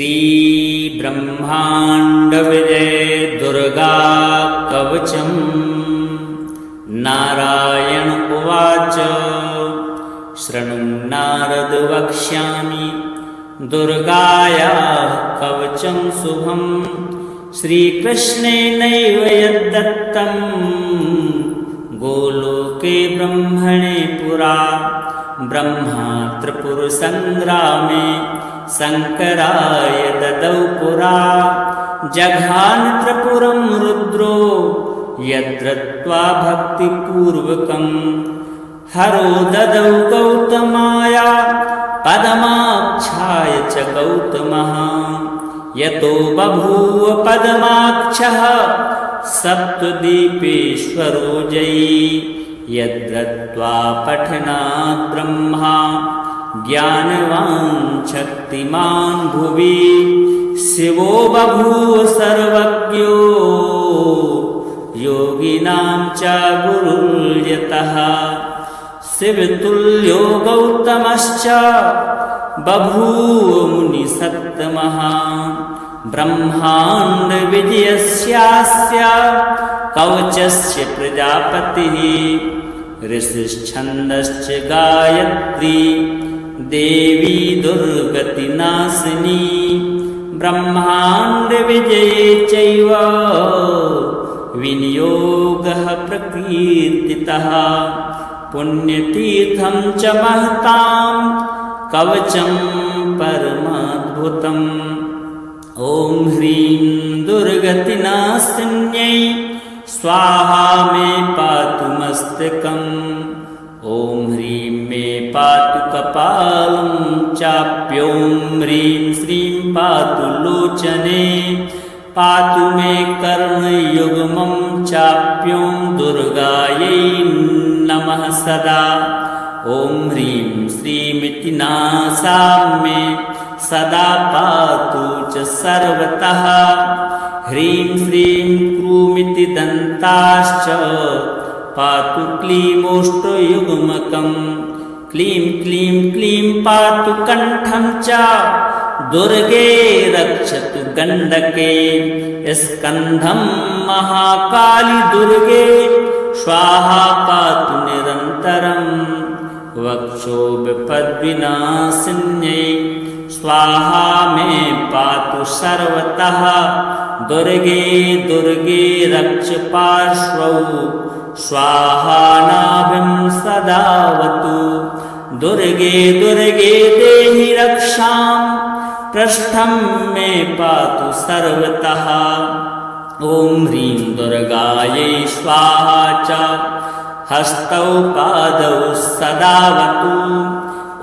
श्रीब्रह्माण्डविजय दुर्गा कवचम्। नारायण उवाच शृणु नारद वक्ष्यामि दुर्गायाः कवचं शुभम्। श्रीकृष्णेनैव यद्दत्तं गोलोके ब्रह्मणे पुरा। ब्रह्मा त्रिपुरसङ्ग्रामे शङ्कराय ददौ पुरा। जघान त्रिपुरं रुद्रो यद्रत्वा भक्तिपूर्वकम्। हरो ददौ गौतमाय पदमाक्षाय च गौतमः। यतो बभूव पदमाक्षः सप्तद्वीपेश्वरो जयी। यद्दत्वा पठनात् ब्रह्मा ज्ञानवान् शक्तिमान् भुवि। शिवो बभूव सर्वज्ञो योगिनां च गुरुर्यतः। शिवतुल्यो गौतमश्च बभूव मुनिसत्तमः। ब्रह्माण्डविजयस्यास्य कवचस्य प्रजापतिः। ऋषिश्छन्दश्च गायत्री देवी दुर्गतिनाशिनी। ब्रह्माण्डविजये चैव विनियोगः प्रकीर्तितः। पुण्यतीर्थं च महतां कवचं परमाद्भुतम्। ॐ ह्रीं दुर्गतिनाशिन्यै स्वाहा मे पातु मस्तकम्। ॐ ह्रीं मे पातु कपालं चाप्यों ह्रीं श्रीं पातु लोचने। पातु मे कर्णयुग्मं चाप्यों दुर्गायै नमः सदा। ॐ ह्रीं श्रीमिति नासा मे सदा पातु च सर्वतः। ह्रीं श्रीं क्रूमिति दन्ताश्च पातु क्लीमोष्टयुग्मकम्। क्लीं क्लीं क्लीं पातु कण्ठं च दुर्गे रक्षतु गण्डके। स्कन्धं महाकाली दुर्गे स्वाहा पातु निरन्तरम्। वक्षो विपद्विनाशिन्यै स्वाहा मे पातु सर्वतः। दुर्गे दुर्गे रक्ष पार्श्वौ स्वाहा नाभिं सदावतु। दुर्गे दुर्गे देहि रक्षां पृष्ठं मे पातु सर्वतः। ॐ ह्रीं दुर्गायै स्वाहा च हस्तौ पादौ सदावतु।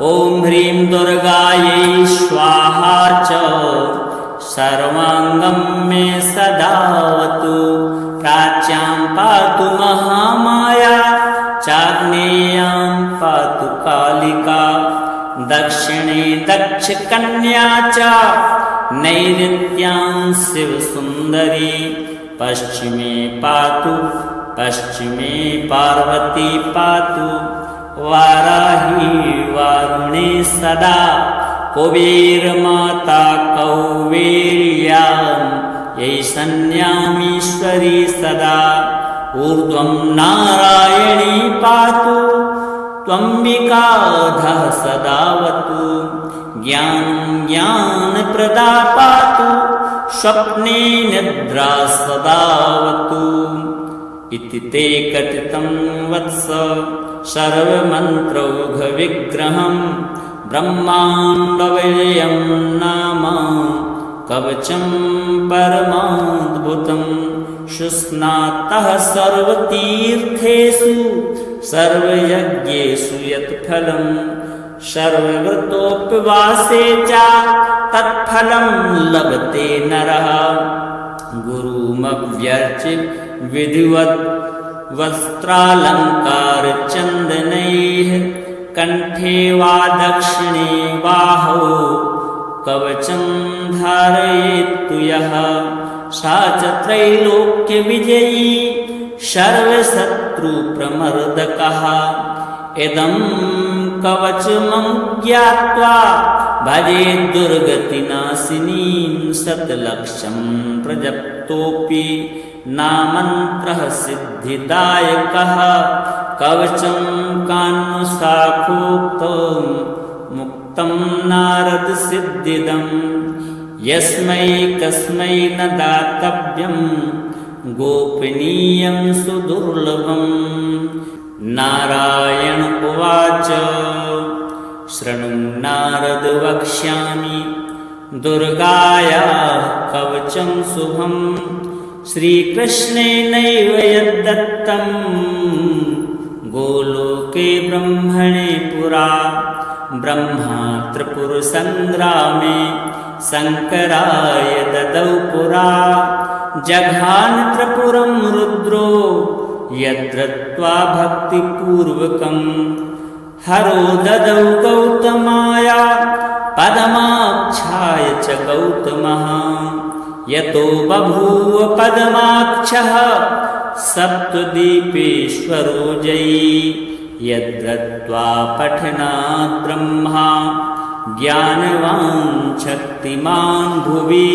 ॐ ह्रीं दुर्गायै स्वाहा च सर्वाङ्गं मे सदावतु। प्राच्यां पातु महामाया चाग्नेयां पातु कालिका। दक्षिणे दक्षकन्या च नैऋत्यां शिवसुन्दरी। पश्चिमे पार्वती पातु। वाराही वारुणे सदा। कुबेरमाता कौवेर्यां ईशान्यामीश्वरी सदा। ऊर्ध्वं नारायणी पातु त्वम्बिकाधः सदावतु। ज्ञानं ज्ञानप्रदा पातु स्वप्ने निद्रा सदावतु। इति ते कथितं वत्स सर्वमन्त्रौघविग्रहं। ब्रह्माण्डविजयं नाम कवचं परमाद्भुतम्। सुस्नातः सर्वतीर्थेषु सर्वयज्ञेषु यत्फलम्। सर्वव्रतोपवासे च तत्फलं लभते नरः। गुरुमव्यर्च्य विधिवत् वस्त्रालङ्कारचन्दनैः। कण्ठे वा दक्षिणे बाहौ कवचं धारयेत्तु यः। सा च त्रैलोक्यविजयी सर्वशत्रुप्रमर्दकः। इदं कवचमं ज्ञात्वा भजे दुर्गतिनाशिनीं शतलक्षं प्रजप्तोऽपि नामन्त्रः सिद्धिदायकः कवचं कान्नुशाखोक्तं मुक्तं नारदसिद्धिदम् यस्मै कस्मै न दातव्यं गोपनीयं सुदुर्लभम् नारायण उवाच शृणु नारद वक्ष्यामि दुर्गायाः कवचं शुभं श्रीकृष्णेनैव यद्दत्तं गोलोके ब्रह्मणे पुरा ब्रह्मा त्रिपुरसङ्ग्रामे शङ्कराय ददौ पुरा जघान त्रिपुरं रुद्रो यद्रत्वा भक्तिपूर्वकम् हरो ददौ गौतमाया पदमाक्षाय च गौतमः यतो बभूव पदमाक्षः सप्तद्वीपेश्वरो जयी यद्रत्वा पठनात् ब्रह्मा ज्ञानवान् शक्तिमान् भुवि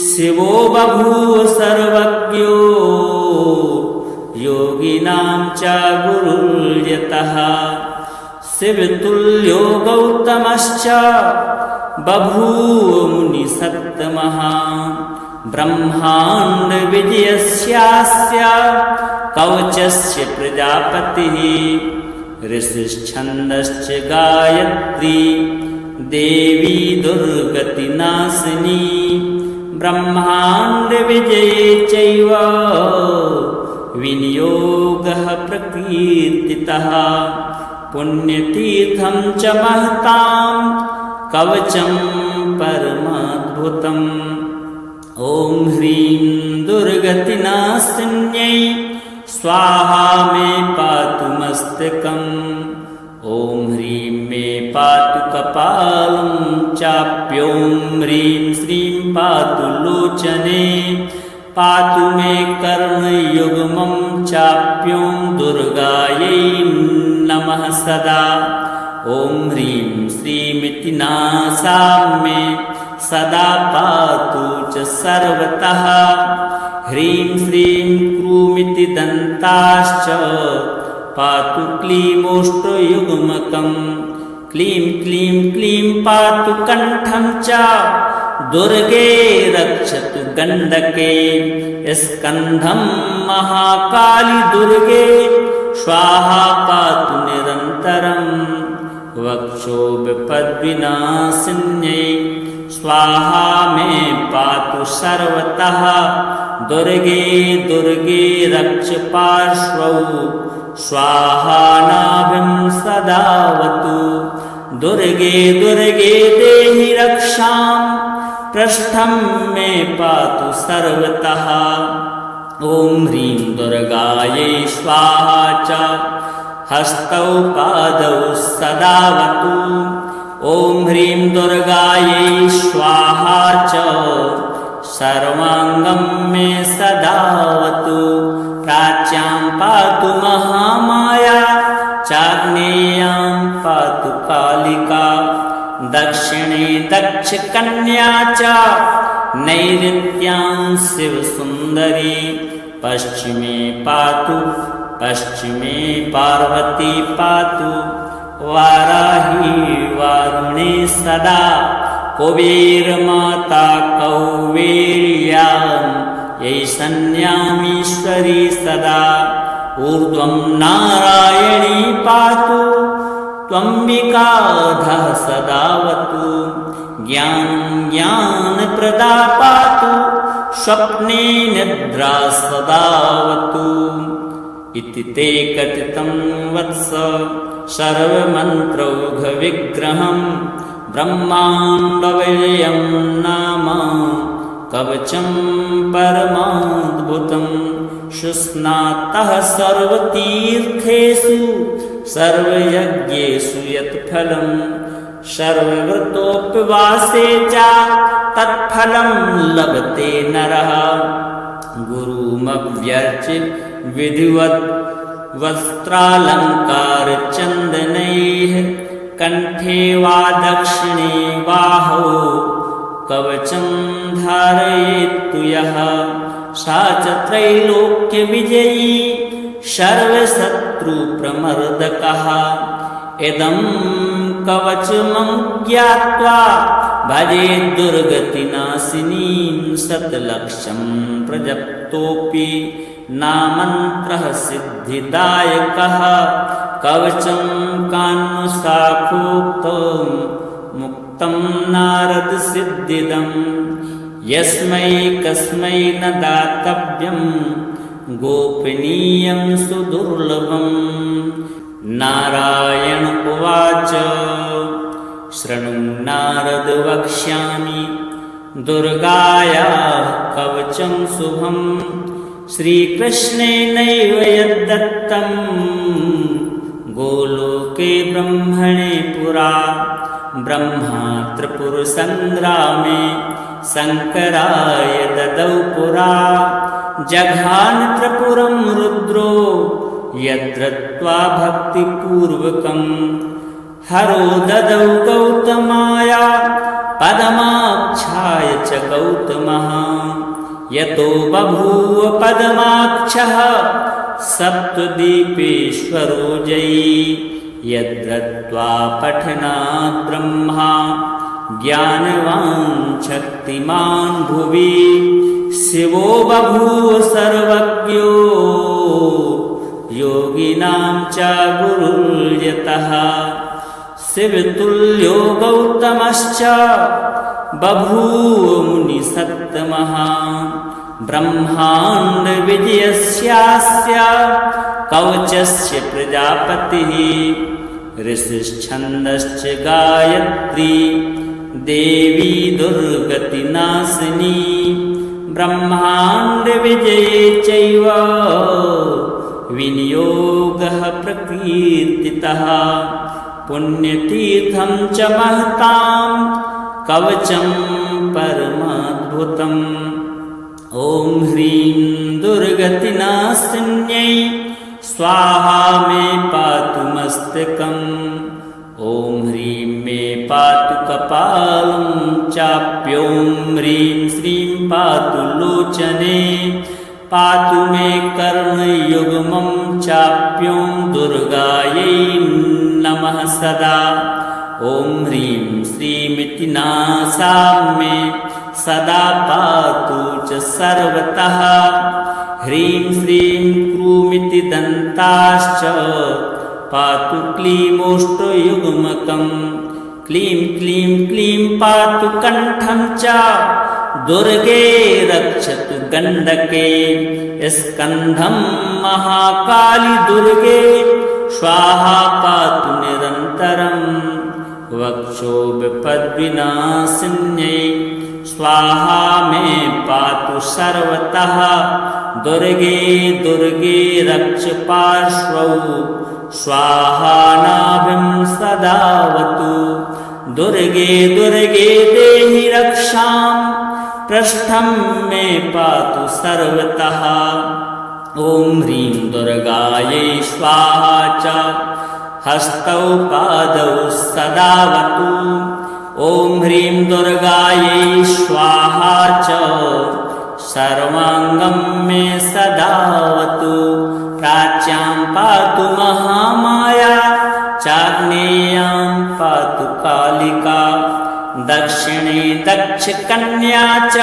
शिवो बभूव सर्वज्ञो योगिनां च गुरुर्यतः शिवतुल्यो गौतमश्च बभूव मुनिसत्तमः ब्रह्माण्डविजयस्यास्य कवचस्य प्रजापतिः ऋषिश्छन्दश्च गायत्री देवी दुर्गतिनाशिनी ब्रह्माण्डविजये चैव विनियोगः प्रकीर्तितः पुण्यतीर्थं च महतां कवचं परमाद्भुतम् ॐ ह्रीं दुर्गतिनाशिन्यै स्वाहा मे पातु मस्तकम् ॐ ह्रीं मे पातु कपालं चाप्यों ह्रीं श्रीं पातु लोचने पातु मे कर्णयुग्मं चाप्यों दुर्गायै नमः सदा ॐ ह्रीं श्रीमिति नासा मे सदा पातु च सर्वतः ह्रीं श्रीं क्रूमिति दन्ताश्च पातु क्लीमोष्टयुग्मकम् क्लीं क्लीं क्लीं पातु कण्ठं च दुर्गे रक्षतु गण्डके स्कन्धं महाकाली दुर्गे स्वाहा पातु निरन्तरम् वक्षो विपद्विनाशिन्यै स्वाहा मे पातु सर्वतः दुर्गे दुर्गे रक्ष पार्श्वौ स्वाहा नाभिं सदावतु दुर्गे दुर्गे देहि रक्षां पृष्ठं मे पातु सर्वतः ॐ ह्रीं दुर्गायै स्वाहा च हस्तौ पादौ सदावतु ॐ ह्रीं दुर्गायै स्वाहा च सर्वाङ्गं मे सदावतु प्राच्यां पातु महामाया चाग्नेयां पातु कालिका दक्षिणे दक्षकन्या च नैऋत्यां शिवसुन्दरी पश्चिमे पार्वती पातु वाराही वारुणे सदा कुबेरमाता कौवेर्यां ऐशन्यामीश्वरी सदा ऊर्ध्वं नारायणी पातु त्वम्बिकाधः सदावतु ज्ञानप्रदा पातु स्वप्ने निद्रा सदावतु इति ते कथितं वत्स सर्वमन्त्रौघविग्रहं ब्रह्माण्डविजयं नाम कवचं परमाद्भुतं सुस्नातः सर्वतीर्थेषु सर्वयज्ञेषु यत्फलं सर्वव्रतोपवासे च तत्फलं लभते नरः गुरुमव्यर्च्य विधिवत् वस्त्रालङ्कारचन्दनैः कण्ठे वा दक्षिणे बाहौ कवचं धारयेत्तु यः सा च त्रैलोक्यविजयी सर्वशत्रुप्रमर्दकः। इदं कवचमं ज्ञात्वा भजे दुर्गतिनाशिनीं शतलक्षं प्रजप्तोऽपि नामन्त्रः सिद्धिदायकः। कवचं कान्मुसाखोक्तं मुक्तं नारदसिद्धिदं यस्मै कस्मै न दातव्यं गोपनीयं सुदुर्लभम्। नारायण उवाच शृणु नारद वक्ष्यामि दुर्गायाः कवचं शुभं श्रीकृष्णेनैव यद्दत्तं गोलोके ब्रह्मणे पुरा। ब्रह्मा त्रिपुरसङ्ग्रामे शङ्कराय ददौ पुरा जघान त्रिपुरं रुद्रो यद्रत्वा भक्तिपूर्वकं हरो ददौ गौतमाय पदमाक्षाय च गौतमः। यतो बभूव पदमाक्षः सप्तद्वीपेश्वरो जयी यद्रत्वा पठनात् ब्रह्मा ज्ञानवान् शक्तिमान् भुवि शिवो बभूव सर्वज्ञो योगिनां च गुरुर्यतः। शिवतुल्यो गौतमश्च बभूव मुनिसत्तमः ब्रह्माण्डविजयस्यास्य कवचस्य प्रजापतिः ऋषिश्छन्दश्च गायत्री देवी दुर्गतिनाशिनी ब्रह्माण्डविजये चैव विनियोगः प्रकीर्तितः। पुण्यतीर्थं च महतां कवचं परमाद्भुतम्। ॐ ह्रीं दुर्गतिनाशिन्यै स्वाहा मे पातु मस्तकम्। ॐ ह्रीं मे पातु कपालं चाप्यों ह्रीं श्रीं पातु लोचने पातु मे कर्णयुग्मं चाप्यों दुर्गायै नमः सदा। ॐ ह्रीं श्रीमिति नासा मे सदा पातु च सर्वतः। ह्रीं श्रीं क्रूमिति दन्ताश्च पातु क्लीमोष्टयुग्मकम्। क्लीं क्लीं क्लीं पातु कण्ठं च दुर्गे रक्षतु गण्डके। स्कन्धं महाकाली दुर्गे स्वाहा पातु निरन्तरम्। वक्षो विपद्विनाशिन्यै स्वाहा मे पातु सर्वतः। दुर्गे दुर्गे रक्ष पार्श्वौ स्वाहा नाभिं सदावतु। दुर्गे दुर्गे देहि रक्षां पृष्ठं मे पातु सर्वतः। ॐ ह्रीं दुर्गायै स्वाहा च हस्तौ पादौ सदावतु। ॐ ह्रीं दुर्गायै स्वाहा च सर्वाङ्गं मे सदावतु। प्राच्यां पातु महामाया चाग्नेयां पातु कालिका। दक्षिणे दक्षकन्या च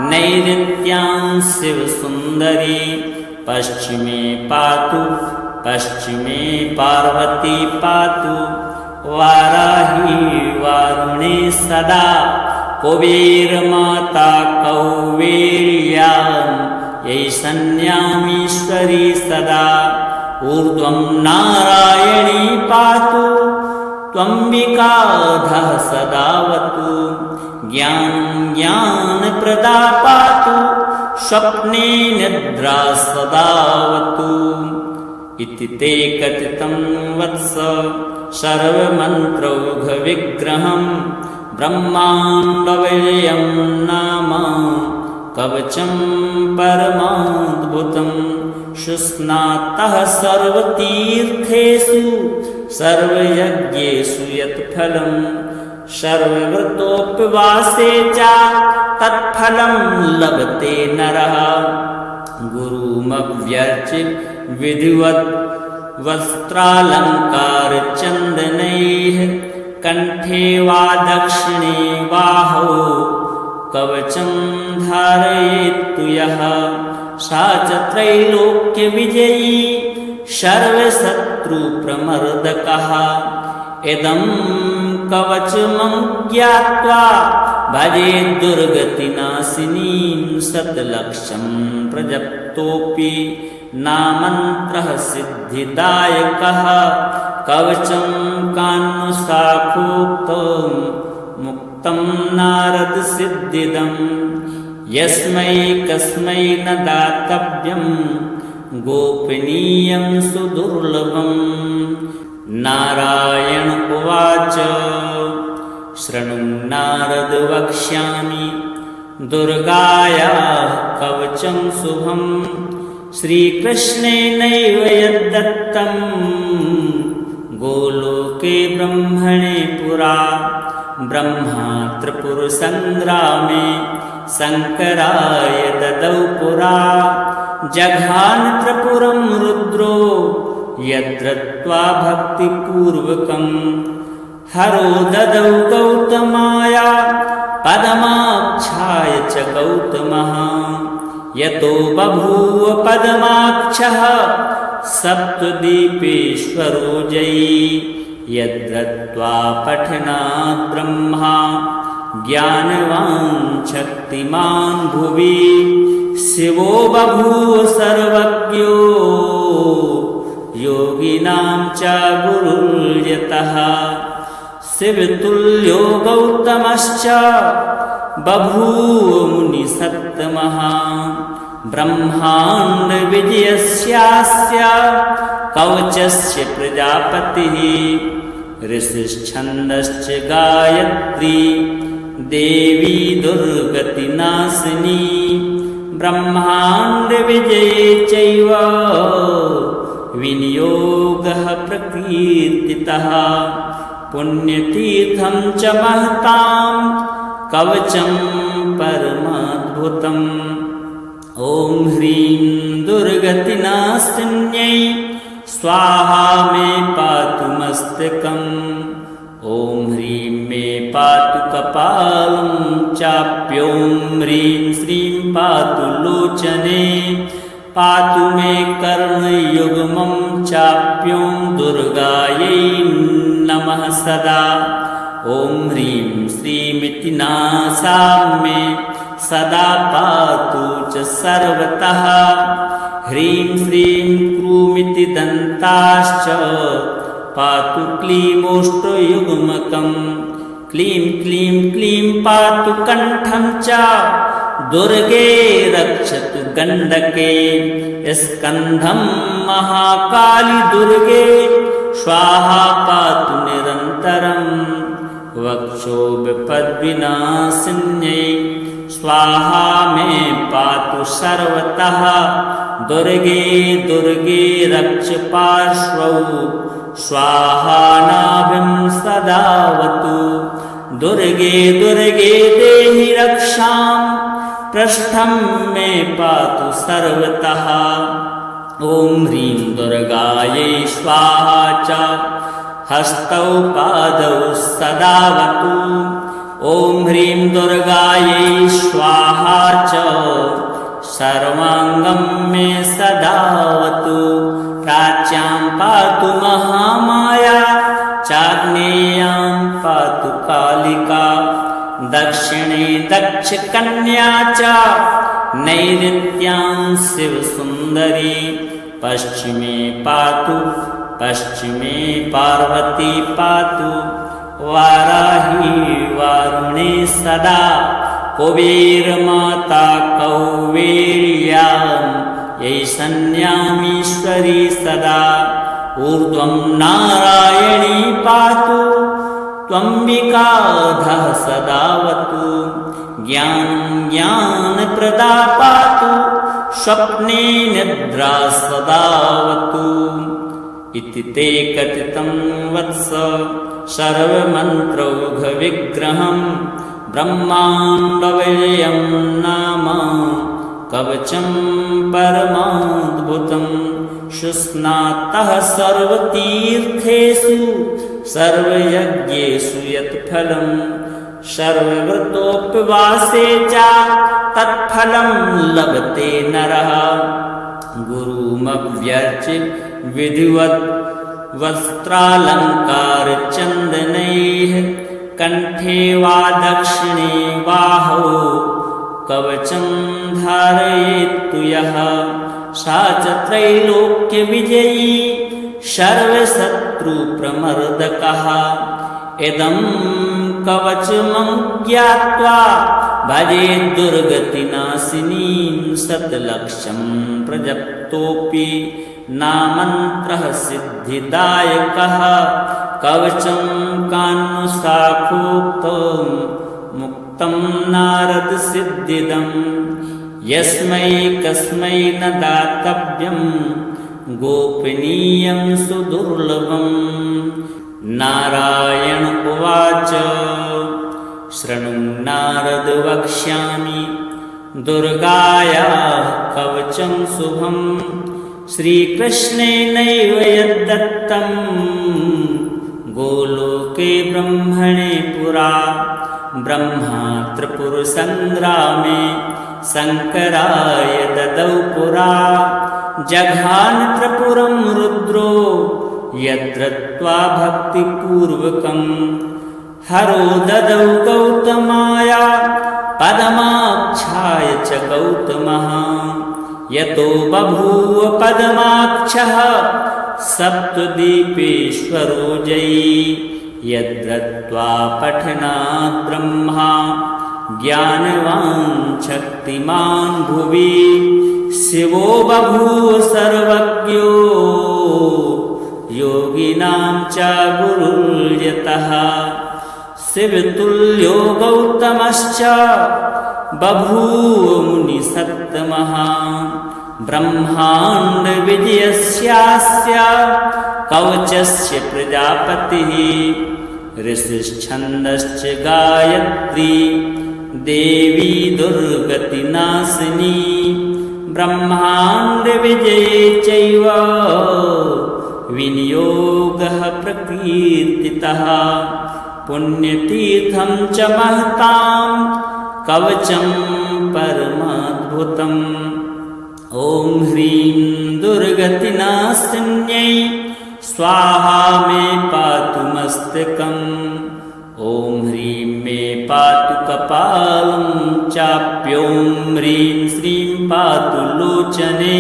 नैऋत्यां शिवसुन्दरी। पश्चिमे पार्वती पातु वाराही वारुणे सदा। कुबेरमाता कौवेर्यां ऐशन्यामीश्वरी सदा। ऊर्ध्वं नारायणी पातु त्वम्बिकाधः सदावतु। ज्ञानं ज्ञानप्रदा पातु स्वप्ने निद्रा सदावतु। इति ते कथितं वत्स सर्वमन्त्रौघविग्रहं ब्रह्माण्डविजयं नाम कवचं परमाद्भुतं। सुस्नातः सर्वतीर्थेषु सर्वयज्ञेषु यत्फलं सर्वव्रतोपवासे च तत्फलं लभते नरः गुरुमव्यर्च्य विधिवत् वस्त्रालङ्कारचन्दनैः कण्ठे वा दक्षिणे बाहौ कवचं धारयेत्तु यः सा च त्रैलोक्यविजयी सर्वशत्रुप्रमर्दकः इदं कवचमं ज्ञात्वा भजेत् दुर्गतिनाशिनीं शतलक्षं प्रजप्तोऽपि नामन्त्रः सिद्धिदायकः कवचं कान्नुशाखोक्तं मुक्तं नारदसिद्धिदम् यस्मै कस्मै न दातव्यं गोपनीयं सुदुर्लभम् नारायण उवाच शृणु नारद वक्ष्यामि दुर्गायाः कवचं शुभं श्रीकृष्णेनैव यद्दत्तं गोलोके ब्रह्मणे पुरा ब्रह्मा त्रिपुरसङ्ग्रामे शङ्कराय ददौ पुरा जघान त्रिपुरं रुद्रो यद्रत्वा भक्तिपूर्वकं हरो ददौ गौतमाय पदमाक्षाय च गौतमः यतो बभूव पदमाक्षः सप्तद्वीपेश्वरो जयी यद्रत्वा पठनात् ब्रह्मा ज्ञानवान् शक्तिमान् भुवि शिवो बभूव सर्वज्ञो योगिनां च गुरुर्यतः शिवतुल्यो गौतमश्च बभूव मुनिसत्तमः ब्रह्माण्डविजयस्यास्य कवचस्य प्रजापतिः ऋषिश्छन्दश्च गायत्री देवी दुर्गतिनाशिनी ब्रह्माण्डविजये चैव विनियोगः प्रकीर्तितः पुण्यतीर्थं च महतां कवचं परमाद्भुतम् ॐ ह्रीं दुर्गतिनाशिन्यै स्वाहा मे पातु मस्तकम् ॐ ह्रीं मे पातु कपालं चाप्यों ह्रीं श्रीं पातु लोचने पातु मे कर्णयुग्मं चाप्यों दुर्गायै नमः सदा ॐ ह्रीं श्रीमिति नासा मे सदा पातु च सर्वतः ह्रीं श्रीं क्रूमिति दन्ताश्च पातु क्लीमोष्टयुग्मकं क्लीं क्लीं क्लीं पातु कण्ठं च दुर्गे रक्षतु गण्डके स्कन्धं महाकाली दुर्गे स्वाहा पातु निरन्तरम् वक्षो विपद्विनाशिन्यै स्वाहा मे पातु सर्वतः दुर्गे दुर्गे रक्ष पार्श्वौ स्वाहा नाभिं सदावतु दुर्गे दुर्गे देहि रक्षां पृष्ठं मे पातु सर्वतः ॐ ह्रीं दुर्गायै स्वाहा च हस्तौ पादौ सदावतु ॐ ह्रीं दुर्गायै स्वाहा च सर्वाङ्गं मे सदावतु प्राच्यां पातु महामाया चाग्नेयां पातु कालिका दक्षिणे दक्षकन्या च नैऋत्यां शिवसुन्दरी पश्चिमे पार्वती पातु वाराही वारुणे सदा कुबेरमाता कौवेर्यां यैषण्यामीश्वरी सदा ऊर्ध्वं नारायणी पातु त्वम्बिकाधः सदावतु ज्ञानप्रदा पातु स्वप्ने निद्रा सदावतु इति ते कथितं वत्स सर्वमन्त्रौघविग्रहं ब्रह्माण्डविजयं नाम कवचं परमाद्भुतं शुस्नातः सर्वतीर्थेषु सर्वयज्ञेषु यत्फलं सर्वव्रतोपवासे च तत्फलं लभते नरः गुरुमव्यर्च्य विधिवत् वस्त्रालङ्कारचन्दनैः कण्ठे वा दक्षिणे बाहौ कवचं धारयेत्तु यः सा च त्रैलोक्यविजयी सर्वशत्रुप्रमर्दकः इदं कवचमं ज्ञात्वा भजे दुर्गतिनाशिनीं शतलक्षं प्रजप्तोऽपि नामन्त्रः सिद्धिदायकः कवचं कान्नुशाखोक्तं मुक्तं नारदसिद्धिदं यस्मै कस्मै न दातव्यं गोपनीयं सुदुर्लभं नारायण उवाच शृणु नारद वक्ष्यामि दुर्गायाः कवचं शुभं श्रीकृष्णेनैव यद्दत्तं गोलोके ब्रह्मणे पुरा ब्रह्मा त्रिपुरसङ्ग्रामे शङ्कराय ददौ पुरा जघान त्रिपुरं रुद्रो यद्रत्वा भक्तिपूर्वकं हरो ददौ गौतमाय पदमाक्षाय च गौतमः यतो बभूव पदमाक्षः सप्तद्वीपेश्वरो जयी यद्रत्वा पठनात् ब्रह्मा ज्ञानवान् शक्तिमान् भुवि शिवो बभूव सर्वज्ञो योगिनां च गुरुर्यतः शिवतुल्यो गौतमश्च बभूव मुनिसत्तमः ब्रह्माण्डविजयस्यास्य कवचस्य प्रजापतिः ऋषिश्छन्दश्च गायत्री देवी दुर्गतिनाशिनी ब्रह्माण्डविजये चैव विनियोगः प्रकीर्तितः पुण्यतीर्थं च महतां कवचं परमाद्भुतम् ॐ ह्रीं दुर्गतिनाशिन्यै स्वाहा मे पातु मस्तकम् ॐ ह्रीं मे पातु कपालं चाप्यों ह्रीं श्रीं पातु लोचने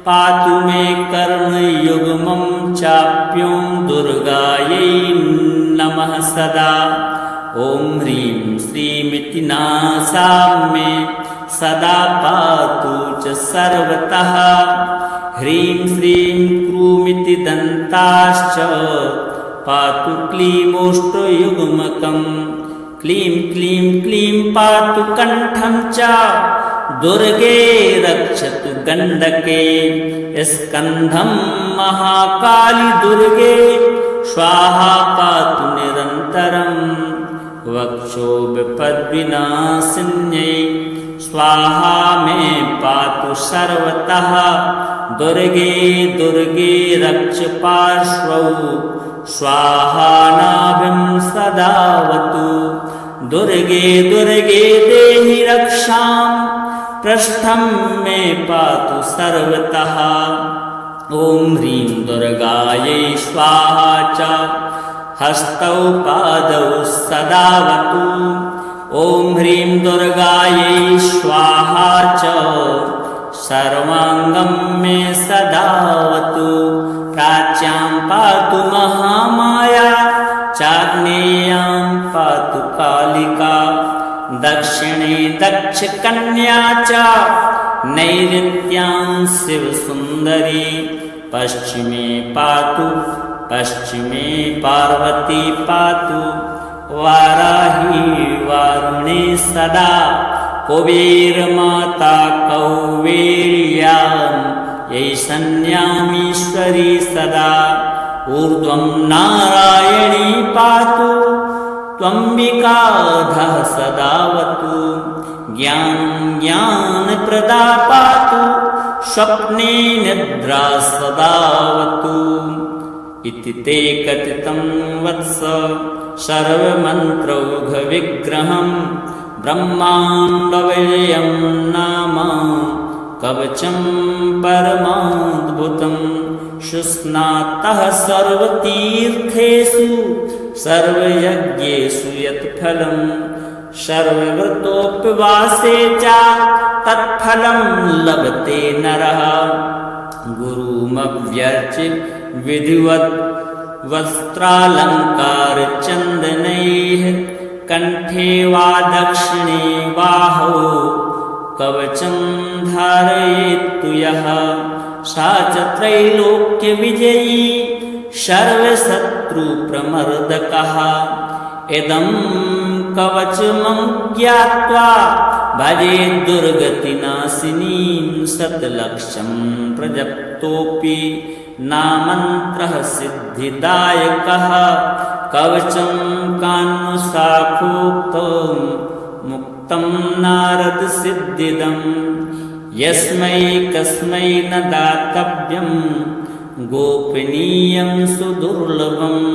पातु मे कर्णयुग्मं चाप्यों दुर्गायै नमः सदा ॐ ह्रीं श्रीमिति नासा मे सदा पातु च सर्वतः ह्रीं श्रीं क्रूमिति दन्ताश्च पातु क्लीमोष्टयुग्मकं क्लीं क्लीं क्लीं पातु कण्ठं च दुर्गे रक्षतु गण्डके स्कन्धं महाकाली दुर्गे स्वाहा पातु निरन्तरम् वक्षोभिपद्विनाशिन्यै स्वाहा मे पातु सर्वतः दुर्गे दुर्गे रक्ष पार्श्वौ स्वाहा नाभिं सदावतु दुर्गे दुर्गे देहि रक्षां पृष्ठं मे पातु सर्वतः ॐ ह्रीं दुर्गायै स्वाहा च हस्तौ पादौ सदावतु ॐ ह्रीं दुर्गायै स्वाहा च सर्वाङ्गं मे सदावतु प्राच्यां पातु महामाया चाग्नेयां पातु कालिका दक्षिणे दक्षकन्या च नैऋत्यां शिवसुन्दरी पश्चिमे पार्वती पातु वाराही वारुणे सदा कुबेरमाता कौवेर्यां यैषण्यामीश्वरी सदा ऊर्ध्वं नारायणी पातु त्वम्बिकाधः सदावतु ज्ञानप्रदा पातु स्वप्ने निद्रा सदावतु इति ते कथितं वत्स सर्वमन्त्रौघविग्रहं ब्रह्माण्डविजयं नाम कवचं परमाद्भुतं शुस्नातः सर्वतीर्थेषु सर्वयज्ञेषु यत्फलं सर्वव्रतोपवासे च तत्फलं लभते नरः गुरुमव्यर्च्य विधिवत् वस्त्रालङ्कारचन्दनैः कण्ठे वा दक्षिणे बाहौ कवचं धारयेत्तु यः सा च त्रैलोक्यविजयी सर्वशत्रुप्रमर्दकः इदं कवचमं ज्ञात्वा भजे दुर्गतिनाशिनीं शतलक्षं प्रजप्तोऽपि नामन्त्रः सिद्धिदायकः कवचं कान्नुशाखोक्तं मुक्तं नारदसिद्धिदं यस्मै कस्मै न दातव्यं गोपनीयं सुदुर्लभम्।